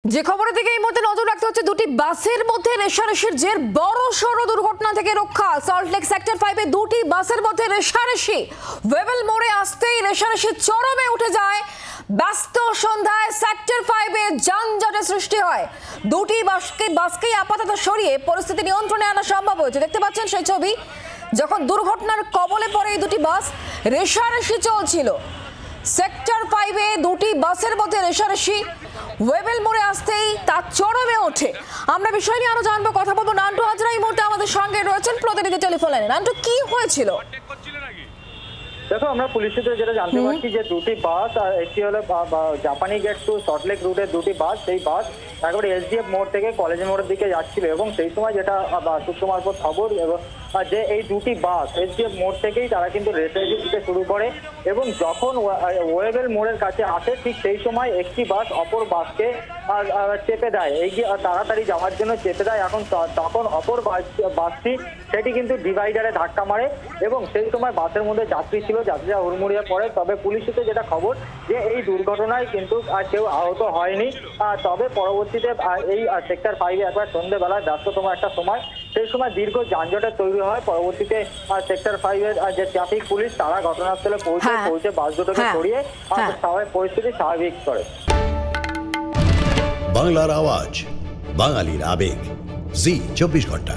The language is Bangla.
যে খবরের দিকে এই মুহূর্তে নজর রাখতে হচ্ছে, দুটি বাসের মধ্যে রেষারেষির জের বড় সড় দুর্ঘটনা থেকে রক্ষা। সল্টলেক সেক্টর 5-এ দুটি বাসের মধ্যে রেষারেষি। ওয়েবেল মোড়ে আসতেই রেষারেষি চরমে উঠে যায়। ব্যস্ত সন্ধ্যায় সেক্টর 5-এ যানজটের সৃষ্টি হয়। দুটি বাসকেই আপাতত সরিয়ে পরিস্থিতি নিয়ন্ত্রণে আনা সম্ভব হয়েছে। দেখতে পাচ্ছেন সেই ছবি, যখন দুর্ঘটনার কবলে পড়ে এই দুটি বাস, রেষারেষি চলছিল। সেক্টর 5-এ দুটি বাসের মধ্যে রেষারেষি, ওয়েবেল মোড়ে আসতেই তা চরমে ওঠে। আমরা বিষয় নিয়ে আরো জানবো, কথা বলবো। নান্টু হাজরা এই মুহূর্তে আমাদের সঙ্গে রয়েছেন প্রতিনিধি টেলিফোন লাইনে। নান্টু, কি হয়েছিল? দেখো, আমরা পুলিশ সূত্রে যেটা জানতে পারছি যে দুটি বাস, আর একটি হলো জাপানি গেট টু সল্টলেক রুটের দুটি বাস, সেই বাস একবারে এসডিএফ মোড় থেকে কলেজ মোড়ের দিকে যাচ্ছিল এবং সেই সময় যেটা সূত্র মারফত খবর যে এই দুটি বাস এসডিএফ মোড় থেকেই তারা কিন্তু রেষারেষি দিতে শুরু করে এবং যখন ওয়েবেল মোড়ের কাছে আসে ঠিক সেই সময় একটি বাস অপর বাসকে চেপে দেয়, এগিয়ে তাড়াতাড়ি যাওয়ার জন্য চেপে দেয়। এখন তখন অপর বাসটি সেটি কিন্তু ডিভাইডারে ধাক্কা মারে এবং সেই সময় বাসের মধ্যে যাত্রী ছিল, যাত্রীরা হুড়মুড়িয়ে পড়ে। তবে পুলিশ সূত্রে যেটা খবর যে এই দুর্ঘটনায় কিন্তু কেউ আহত হয়নি। তবে পরবর্তীতে এই সেক্টর 5-এ একবার সন্ধ্যেবেলায় ব্যস্ততম একটা সময়, সেই সময় দীর্ঘ যানজটের তৈরি হয়। পরবর্তীতে সেক্টর 5-এর যে ট্রাফিক পুলিশ তারা ঘটনাস্থলে পৌঁছে বাস দুটোকে সরিয়ে পরিস্থিতি স্বাভাবিক করে। বাংলার আওয়াজ, বাঙালির আবেগ, জি 24 ঘন্টা।